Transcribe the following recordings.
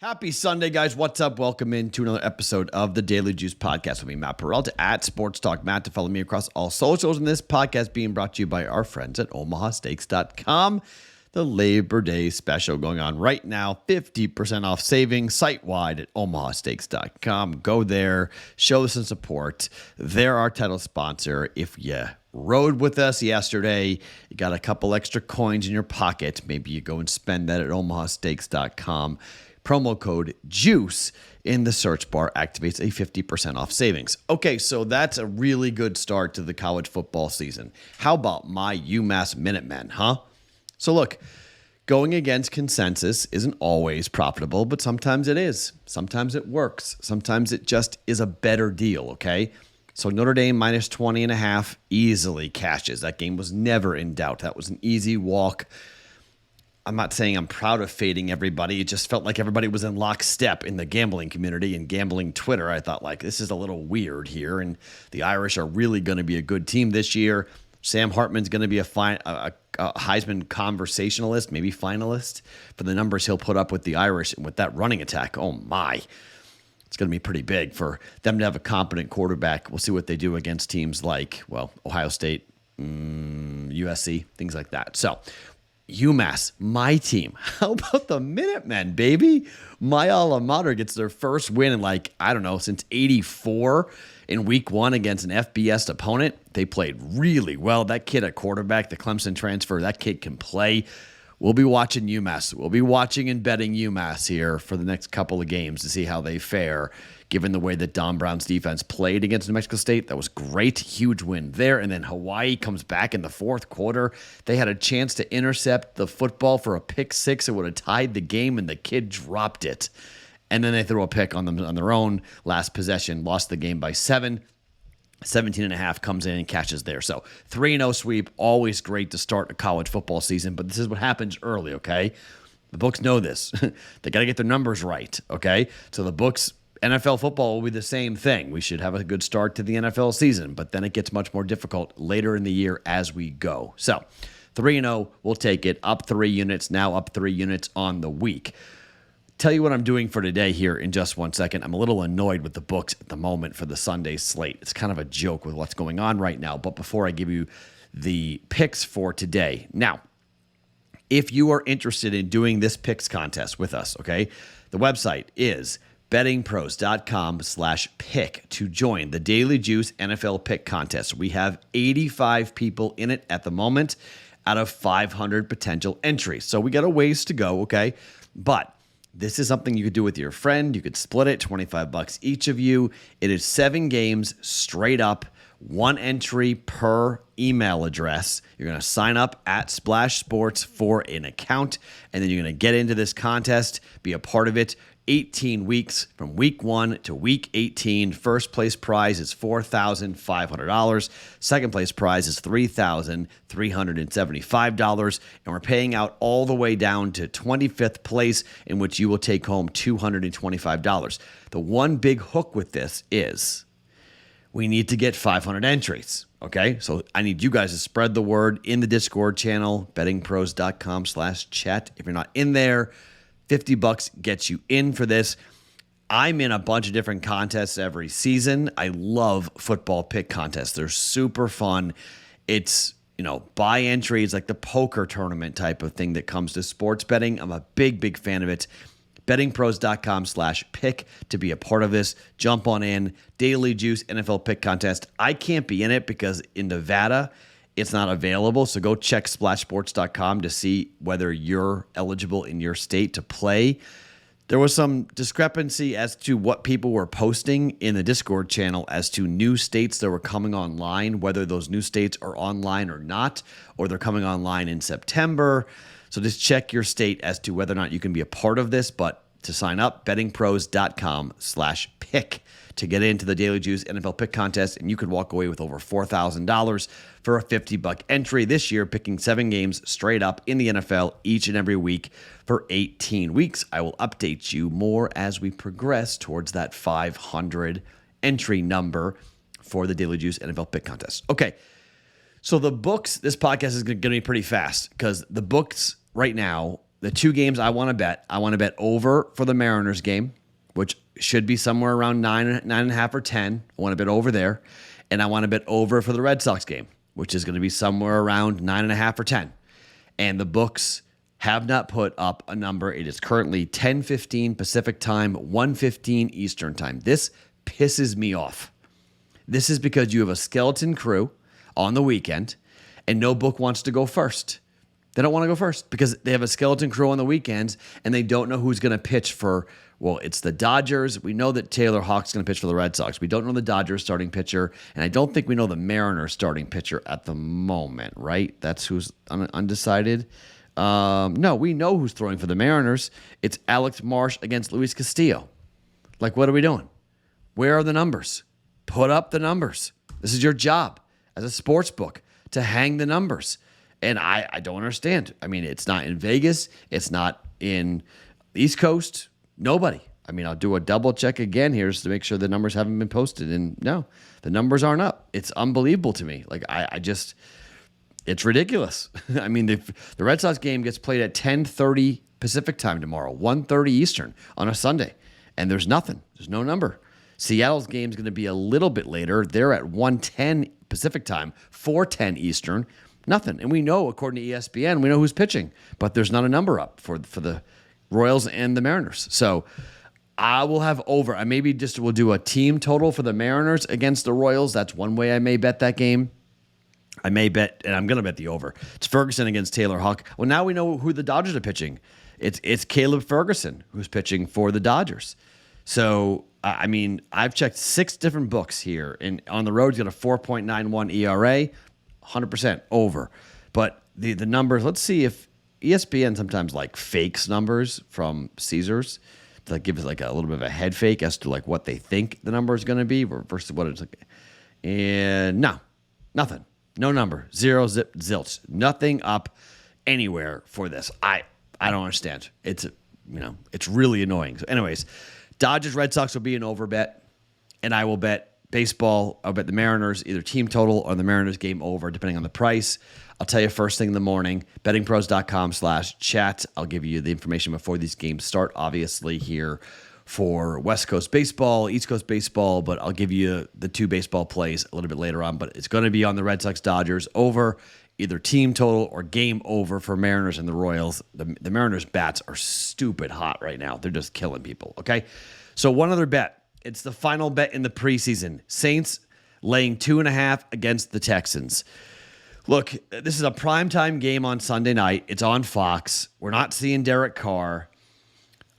Happy Sunday, guys. What's up? Welcome into another episode of the Daily Juice Podcast with me, Matt Perrault, at Sports Talk Matt, to follow me across all socials. And this podcast being brought to you by our friends at OmahaSteaks.com. The Labor Day special going on right now. 50% off savings site-wide at OmahaSteaks.com. Go there. Show some support. They're our title sponsor. If you rode with us yesterday, you got a couple extra coins in your pocket, maybe you go and spend that at OmahaSteaks.com. Promo code JUICE in the search bar activates a 50% off savings. Okay, so that's a really good start to the college football season. How about my UMass Minutemen, huh? So look, going against consensus isn't always profitable, but sometimes it is. Sometimes it works. Sometimes it just is a better deal, okay? So Notre Dame minus 20.5 easily cashes. That game was never in doubt. That was an easy walk. I'm not saying I'm proud of fading everybody. It just felt like everybody was in lockstep in the gambling community and gambling Twitter. I thought, like, this is a little weird here, and the Irish are really going to be a good team this year. Sam Hartman's going to be a Heisman conversationalist, maybe finalist, for the numbers he'll put up with the Irish and with that running attack. Oh, my. It's going to be pretty big for them to have a competent quarterback. We'll see what they do against teams like, well, Ohio State, USC, things like that. So UMass, my team. How about the Minutemen, baby? My alma mater gets their first win in since 84 in week one against an FBS opponent. They played really well. That kid at quarterback, the Clemson transfer, that kid can play. We'll be watching UMass. We'll be watching and betting UMass here for the next couple of games to see how they fare, given the way that Don Brown's defense played against New Mexico State. That was great. Huge win there. And then Hawaii comes back in the fourth quarter. They had a chance to intercept the football for a pick six. It would have tied the game, and the kid dropped it. And then they threw a pick on them on their own last possession, lost the game by 7. 17.5 comes in and catches there. So 3-0 sweep, always great to start a college football season, but this is what happens early, okay? The books know this. They got to get their numbers right, okay? So the books, NFL football will be the same thing. We should have a good start to the NFL season, but then it gets much more difficult later in the year as we go. So 3-0, we'll take it. Up 3 units, now up 3 units on the week. Tell you what I'm doing for today here in just 1 second. I'm a little annoyed with the books at the moment for the Sunday slate. It's kind of a joke with what's going on right now. But before I give you the picks for today. Now, if you are interested in doing this picks contest with us, okay, the website is bettingpros.com/pick to join the Daily Juice NFL Pick Contest. We have 85 people in it at the moment out of 500 potential entries. So we got a ways to go, okay? But this is something you could do with your friend. You could split it, $25 each of you. It is 7 games straight up, 1 entry per email address. You're going to sign up at Splash Sports for an account, and then you're going to get into this contest, be a part of it. 18 weeks from week 1 to week 18. First place prize is $4,500. Second place prize is $3,375. And we're paying out all the way down to 25th place, in which you will take home $225. The one big hook with this is we need to get 500 entries. Okay, so I need you guys to spread the word in the Discord channel, bettingpros.com/chat. If you're not in there, $50 gets you in for this. I'm in a bunch of different contests every season. I love football pick contests. They're super fun. It's, buy entry. It's like the poker tournament type of thing that comes to sports betting. I'm a big, big fan of it. bettingpros.com/pick to be a part of this. Jump on in. Daily Juice NFL Pick Contest. I can't be in it because in Nevada, it's not available, so go check splashsports.com to see whether you're eligible in your state to play. There was some discrepancy as to what people were posting in the Discord channel as to new states that were coming online, whether those new states are online or not, or they're coming online in September. So just check your state as to whether or not you can be a part of this. But to sign up, bettingpros.com/pick to get into the Daily Juice NFL Pick Contest, and you could walk away with over $4,000 for a $50 entry this year, picking 7 games straight up in the NFL each and every week for 18 weeks. I will update you more as we progress towards that 500 entry number for the Daily Juice NFL Pick Contest. Okay, so the books, this podcast is going to be pretty fast because the books right now the two games I want to bet over for the Mariners game, which should be somewhere around 9.5 or 10. I want to bet over there. And I want to bet over for the Red Sox game, which is going to be somewhere around 9.5 or 10. And the books have not put up a number. It is currently 10:15 Pacific time, 1:15 Eastern time. This pisses me off. This is because you have a skeleton crew on the weekend, and no book wants to go first. They don't want to go first because they have a skeleton crew on the weekends, and they don't know who's going to pitch for, well, it's the Dodgers. We know that Taylor Hawk's going to pitch for the Red Sox. We don't know the Dodgers starting pitcher, and I don't think we know the Mariners starting pitcher at the moment, right? That's who's undecided. No, we know who's throwing for the Mariners. It's Alex Marsh against Luis Castillo. Like, what are we doing? Where are the numbers? Put up the numbers. This is your job as a sports book to hang the numbers. And I don't understand. I mean, it's not in Vegas. It's not in the East Coast. Nobody. I mean, I'll do a double check again here just to make sure the numbers haven't been posted. And no, the numbers aren't up. It's unbelievable to me. Like, I just... It's ridiculous. I mean, the Red Sox game gets played at 10:30 Pacific time tomorrow, 1:30 Eastern on a Sunday, and there's nothing. There's no number. Seattle's game is going to be a little bit later. They're at 1:10 Pacific time, 4:10 Eastern. Nothing. And we know, according to ESPN, we know who's pitching, but there's not a number up for the Royals and the Mariners. So I will have over. I maybe just will do a team total for the Mariners against the Royals. That's one way I may bet that game. I may bet, and I'm going to bet the over. It's Ferguson against Taylor Hawk. Well, now we know who the Dodgers are pitching. It's Caleb Ferguson who's pitching for the Dodgers. So, I mean, I've checked 6 different books here. And on the road, he's got a 4.91 ERA, 100% over. But the numbers, let's see if ESPN sometimes like fakes numbers from Caesars to like give us like a little bit of a head fake as to like what they think the number is going to be versus what it's like. And no, nothing. No number. 0 zip zilch. Nothing up anywhere for this. I don't understand. It's really annoying. So anyways, Dodgers Red Sox will be an over bet, and I will bet baseball. I'll bet the Mariners, either team total or the Mariners game over, depending on the price. I'll tell you first thing in the morning, bettingpros.com/chat. I'll give you the information before these games start, obviously, here for West Coast baseball, East Coast baseball, but I'll give you the 2 baseball plays a little bit later on. But it's going to be on the Red Sox Dodgers over, either team total or game over for Mariners and the Royals. The Mariners bats are stupid hot right now. They're just killing people, okay? So one other bet. It's the final bet in the preseason. Saints laying 2.5 against the Texans. Look, this is a primetime game on Sunday night. It's on Fox. We're not seeing Derek Carr.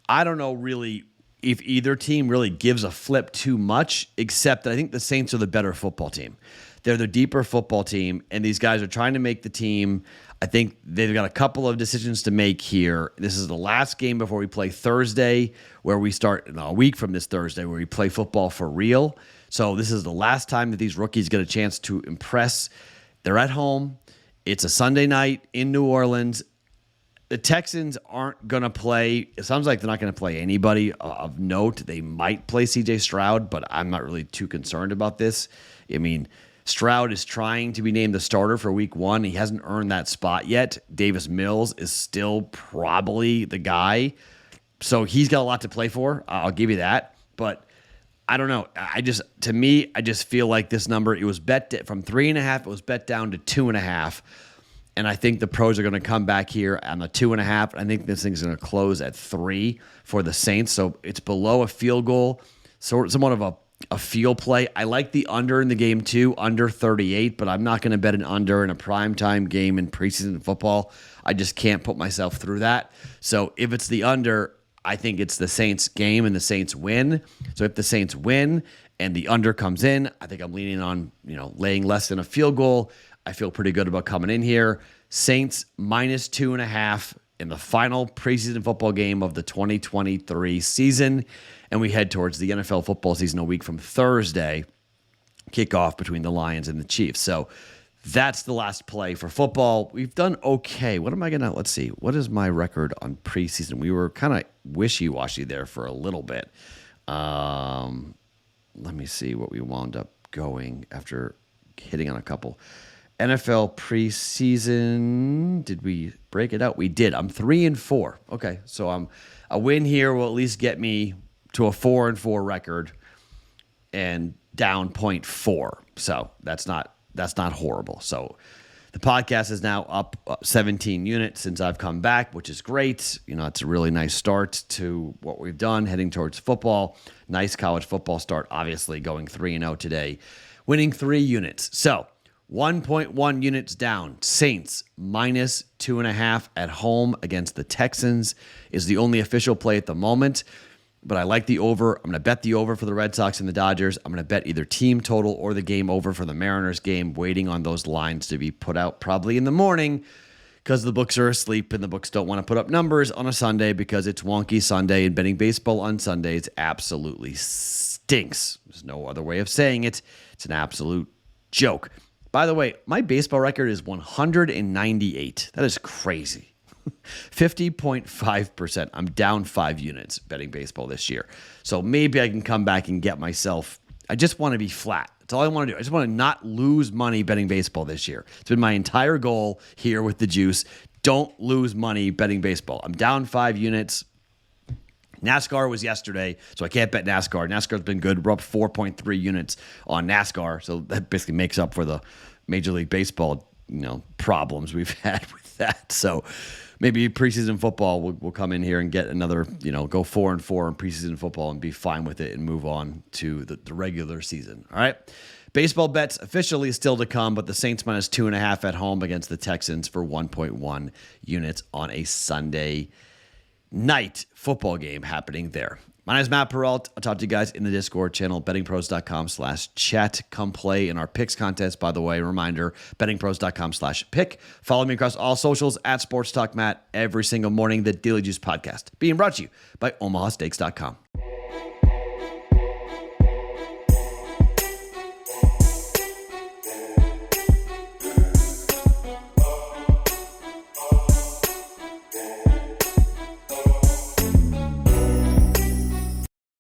I don't know really if either team really gives a flip too much, except that I think the Saints are the better football team. They're the deeper football team, and these guys are trying to make the team. I think they've got a couple of decisions to make here. This is the last game before we play Thursday, where we start a week from this Thursday, where we play football for real. So this is the last time that these rookies get a chance to impress. They're at home. It's a Sunday night in New Orleans. The Texans aren't going to play. It sounds like they're not going to play anybody of note. They might play C.J. Stroud, but I'm not really too concerned about this. I mean, Stroud is trying to be named the starter for week 1. He hasn't earned that spot yet. Davis Mills is still probably the guy. So he's got a lot to play for. I'll give you that. But I don't know. I just feel like this number, it was bet from 3.5. It was bet down to 2.5. And I think the pros are going to come back here on the 2.5. I think this thing's going to close at 3 for the Saints. So it's below a field goal. So somewhat of a feel play. I like the under in the game too, under 38, but I'm not going to bet an under in a primetime game in preseason football. I just can't put myself through that. So if it's the under, I think it's the Saints game and the Saints win. So if the Saints win and the under comes in, I think I'm leaning on, laying less than a field goal. I feel pretty good about coming in here. Saints minus 2.5 in the final preseason football game of the 2023 season. And we head towards the NFL football season a week from Thursday, kickoff between the Lions and the Chiefs. So that's the last play for football. We've done okay. Let's see. What is my record on preseason? We were kind of wishy-washy there for a little bit. Let me see what we wound up going after hitting on a couple. NFL preseason. Did we break it out? We did. I'm 3-4. Okay, so a win here will at least get me to a 4-4 record and down 0.4. So that's not horrible. So the podcast is now up 17 units since I've come back, which is great. It's a really nice start to what we've done heading towards football. Nice college football start, obviously going 3-0 today, winning 3 units. So 1.1 units down. Saints minus 2.5 at home against the Texans is the only official play at the moment. But I like the over. I'm going to bet the over for the Red Sox and the Dodgers. I'm going to bet either team total or the game over for the Mariners game, waiting on those lines to be put out probably in the morning because the books are asleep and the books don't want to put up numbers on a Sunday because it's wonky Sunday, and betting baseball on Sundays absolutely stinks. There's no other way of saying it. It's an absolute joke. By the way, my baseball record is 198. That is crazy. 50.5%. I'm down 5 units betting baseball this year. So maybe I can come back and get myself. I just want to be flat. That's all I want to do. I just want to not lose money betting baseball this year. It's been my entire goal here with the juice. Don't lose money betting baseball. I'm down 5 units. NASCAR was yesterday, so I can't bet NASCAR. NASCAR's been good. We're up 4.3 units on NASCAR, so that basically makes up for the Major League Baseball, problems we've had with that. So maybe preseason football will come in here and get another, go 4-4 in preseason football and be fine with it and move on to the regular season. All right. Baseball bets officially still to come, but the Saints minus 2.5 at home against the Texans for 1.1 units on a Sunday night football game happening there. My name is Matt Perrault. I'll talk to you guys in the Discord channel, bettingpros.com/chat. Come play in our picks contest. By the way, reminder, bettingpros.com/pick. Follow me across all socials at Sports Talk Matt every single morning. The Daily Juice podcast being brought to you by omahasteaks.com.